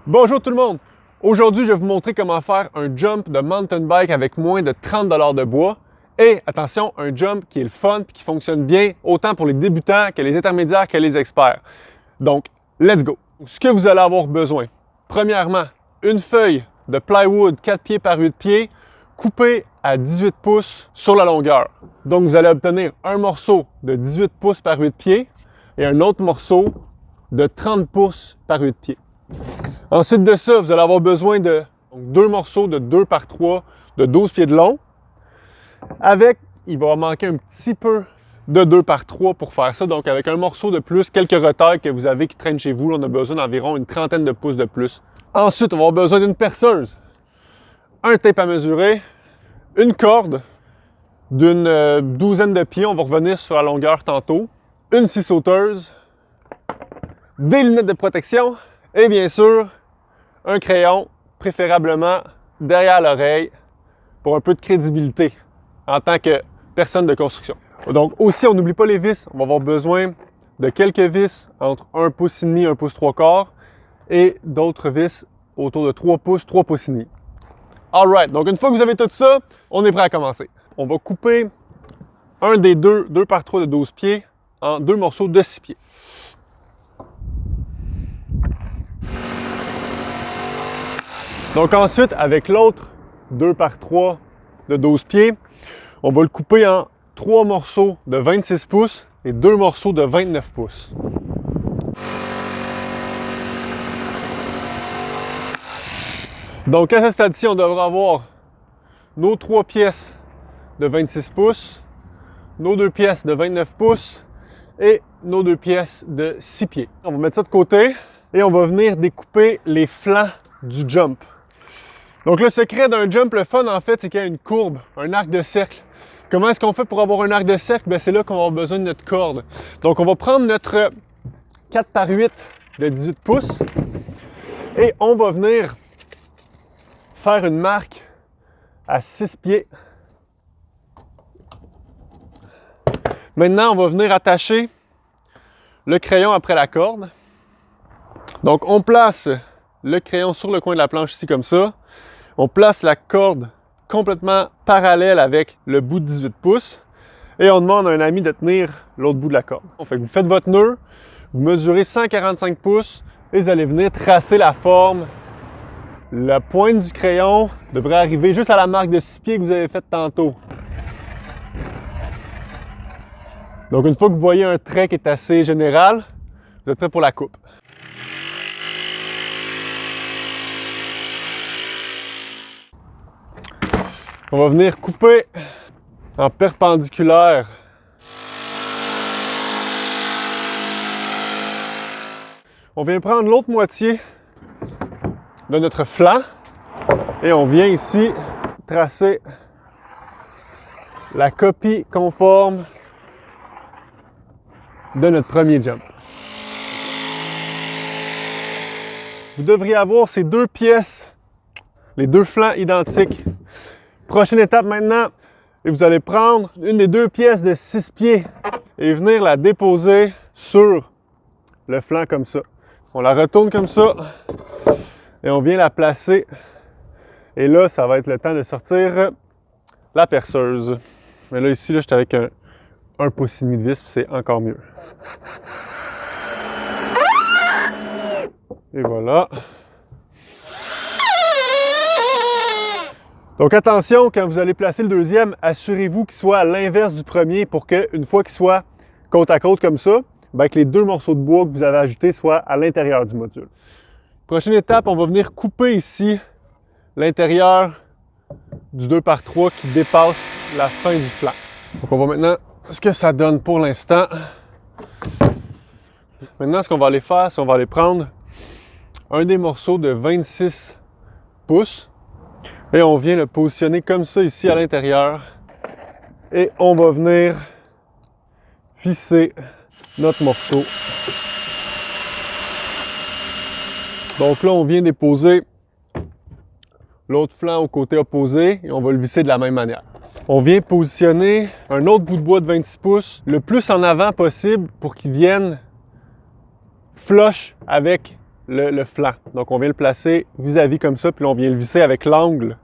Bonjour tout le monde! Aujourd'hui, je vais vous montrer comment faire un jump de mountain bike avec moins de 30 $ de bois. Et attention, un jump qui est le fun et qui fonctionne bien autant pour les débutants que les intermédiaires que les experts. Donc, let's go! Ce que vous allez avoir besoin, premièrement, une feuille de plywood 4 pieds par 8 pieds coupée à 18 pouces sur la longueur. Donc, vous allez obtenir un morceau de 18 pouces par 8 pieds et un autre morceau de 30 pouces par 8 pieds. Ensuite de ça, vous allez avoir besoin de deux morceaux de 2 par 3 de 12 pieds de long. Avec, il va manquer un petit peu de 2 par 3 pour faire ça. Donc, avec un morceau de plus, quelques retailles que vous avez qui traînent chez vous, on a besoin d'environ une trentaine de pouces de plus. Ensuite, on va avoir besoin d'une perceuse, un tape à mesurer, une corde d'une douzaine de pieds. On va revenir sur la longueur tantôt. Une scie sauteuse, des lunettes de protection et bien sûr, un crayon, préférablement derrière l'oreille, pour un peu de crédibilité en tant que personne de construction. Donc aussi, on n'oublie pas les vis. On va avoir besoin de quelques vis entre 1 pouce et demi, 1 pouce 3/4 et d'autres vis autour de 3 pouces, 3 pouces et demi. Alright, donc une fois que vous avez tout ça, on est prêt à commencer. On va couper un des 2 par 3 de 12 pieds en 2 morceaux de 6 pieds. Donc ensuite, avec l'autre 2 par 3 de 12 pieds, on va le couper en 3 morceaux de 26 pouces et 2 morceaux de 29 pouces. Donc à ce stade-ci, on devra avoir nos 3 pièces de 26 pouces, nos 2 pièces de 29 pouces et nos 2 pièces de 6 pieds. On va mettre ça de côté et on va venir découper les flancs du jump. Donc le secret d'un jump, le fun en fait, c'est qu'il y a une courbe, un arc de cercle. Comment est-ce qu'on fait pour avoir un arc de cercle? Bien, c'est là qu'on va avoir besoin de notre corde. Donc on va prendre notre 4 par 8 de 18 pouces et on va venir faire une marque à 6 pieds. Maintenant, on va venir attacher le crayon après la corde. Donc on place le crayon sur le coin de la planche ici comme ça. On place la corde complètement parallèle avec le bout de 18 pouces et on demande à un ami de tenir l'autre bout de la corde. Fait que vous faites votre nœud, vous mesurez 145 pouces et vous allez venir tracer la forme. La pointe du crayon devrait arriver juste à la marque de 6 pieds que vous avez faite tantôt. Donc une fois que vous voyez un trait qui est assez général, vous êtes prêt pour la coupe. On va venir couper en perpendiculaire. On vient prendre l'autre moitié de notre flanc et on vient ici tracer la copie conforme de notre premier jump. Vous devriez avoir ces 2 pièces, les 2 flancs identiques. Prochaine étape maintenant, et vous allez prendre une des 2 pièces de 6 pieds et venir la déposer sur le flanc comme ça. On la retourne comme ça et on vient la placer. Et là, ça va être le temps de sortir la perceuse. Mais là, ici, j'étais avec un pouce et demi de vis, puis c'est encore mieux. Et voilà. Donc attention, quand vous allez placer le deuxième, assurez-vous qu'il soit à l'inverse du premier pour qu'une fois qu'il soit côte à côte comme ça, bien que les 2 morceaux de bois que vous avez ajoutés soient à l'intérieur du module. Prochaine étape, on va venir couper ici l'intérieur du 2 par 3 qui dépasse la fin du flanc. Donc on va maintenant ce que ça donne pour l'instant. Maintenant, ce qu'on va aller faire, c'est qu'on va aller prendre un des morceaux de 26 pouces. Et on vient le positionner comme ça ici à l'intérieur. Et on va venir visser notre morceau. Donc là, on vient déposer l'autre flanc au côté opposé et on va le visser de la même manière. On vient positionner un autre bout de bois de 26 pouces le plus en avant possible pour qu'il vienne flush avec le flanc. Donc, on vient le placer vis-à-vis comme ça, puis là, on vient le visser avec l'angle.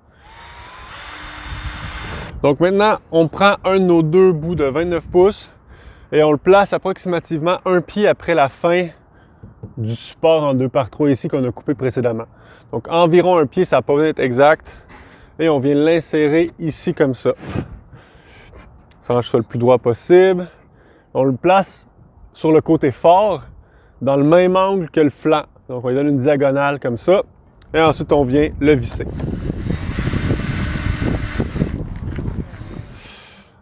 Donc maintenant, on prend un de nos deux bouts de 29 pouces et on le place approximativement un pied après la fin du support en 2x3 ici qu'on a coupé précédemment. Donc environ un pied, ça n'a pas besoin d'être exact. Et on vient l'insérer ici comme ça. Sans que je sois le plus droit possible. On le place sur le côté fort, dans le même angle que le flanc. Donc on lui donne une diagonale comme ça. Et ensuite, on vient le visser.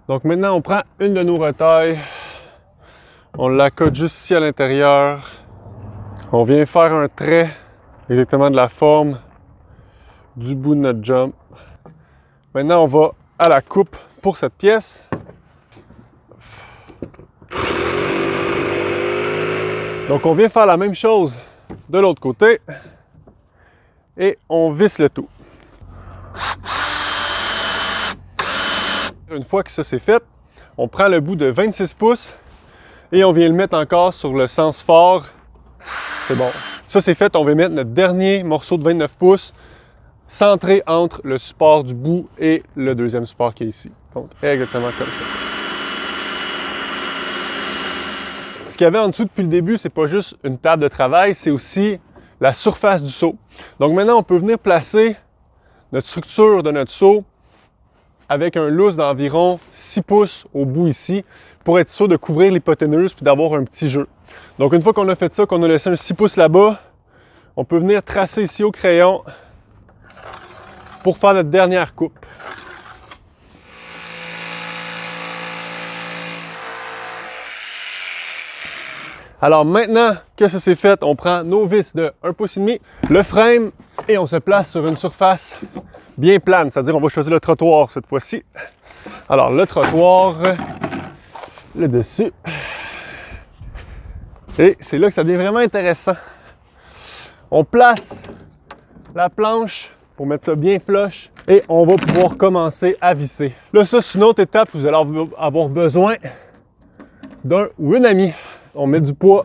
Donc maintenant, on prend une de nos retailles. On l'accote juste ici à l'intérieur. On vient faire un trait exactement de la forme du bout de notre jump. Maintenant, on va à la coupe pour cette pièce. Donc, on vient faire la même chose de l'autre côté et on visse le tout. Une fois que ça c'est fait, on prend le bout de 26 pouces et on vient le mettre encore sur le sens fort. C'est bon. Ça c'est fait, on va mettre notre dernier morceau de 29 pouces centré entre le support du bout et le deuxième support qui est ici. Donc, exactement comme ça. Ce qu'il y avait en dessous depuis le début, c'est pas juste une table de travail, c'est aussi la surface du seau. Donc maintenant, on peut venir placer notre structure de notre seau avec un lousse d'environ 6 pouces au bout ici pour être sûr de couvrir l'hypoténuse puis d'avoir un petit jeu. Donc une fois qu'on a fait ça, qu'on a laissé un 6 pouces là-bas, on peut venir tracer ici au crayon pour faire notre dernière coupe. Alors maintenant que ça c'est fait, on prend nos vis de 1,5 pouce, le frame et on se place sur une surface bien plane, c'est-à-dire on va choisir le trottoir cette fois-ci. Alors le trottoir, le dessus. Et c'est là que ça devient vraiment intéressant. On place la planche pour mettre ça bien flush et on va pouvoir commencer à visser. Là, ça, c'est une autre étape où vous allez avoir besoin d'un ou une amie. On met du poids.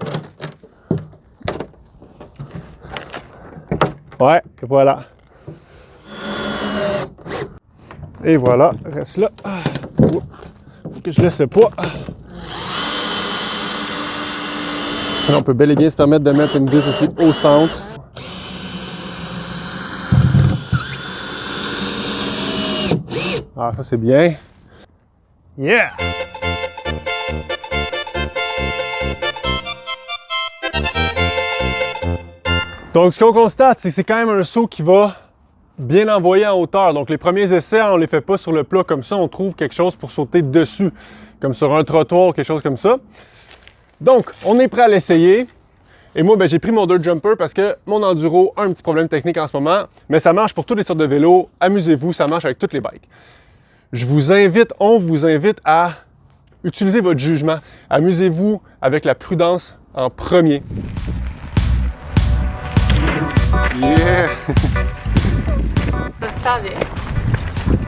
Ouais, et voilà. Et voilà, reste là. Faut que je laisse le poids. On peut bel et bien se permettre de mettre une vis aussi au centre. Ah, ça c'est bien. Yeah! Donc, ce qu'on constate, c'est que c'est quand même un seau qui va bien envoyer en hauteur. Donc, les premiers essais, on ne les fait pas sur le plat comme ça. On trouve quelque chose pour sauter dessus, comme sur un trottoir, quelque chose comme ça. Donc, on est prêt à l'essayer. Et moi, j'ai pris mon dirt jumper parce que mon enduro a un petit problème technique en ce moment. Mais ça marche pour toutes les sortes de vélos. Amusez-vous, ça marche avec toutes les bikes. On vous invite à utiliser votre jugement. Amusez-vous avec la prudence en premier. Yeah! Ça se savait.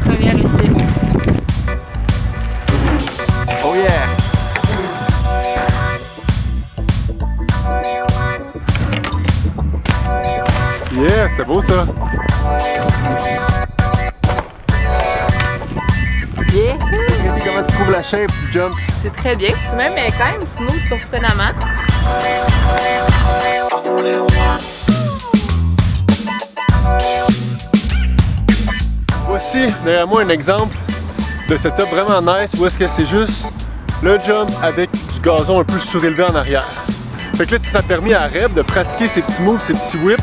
Première essai. Oh yeah! Yeah, c'est beau ça! Yeah! Comment tu trouves la shape du jump? C'est très bien. C'est même quand même smooth surprenamment. Voici derrière moi un exemple de setup vraiment nice où est-ce que c'est juste le jump avec du gazon un peu surélevé en arrière. Fait que là, ça a permis à Reb de pratiquer ses petits moves, ses petits whips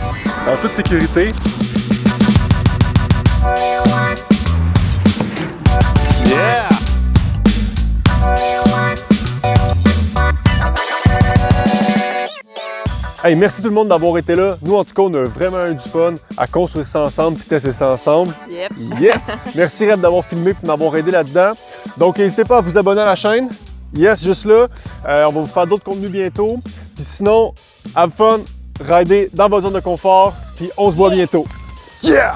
en toute sécurité. Yeah! Hey, merci tout le monde d'avoir été là. Nous, en tout cas, on a vraiment eu du fun à construire ça ensemble puis tester ça ensemble. Yep. Yes! Merci Red d'avoir filmé et de m'avoir aidé là-dedans. Donc, n'hésitez pas à vous abonner à la chaîne. Yes, juste là. On va vous faire d'autres contenus bientôt. Puis sinon, have fun, ridez dans votre zone de confort. Puis on se voit bientôt. Yeah!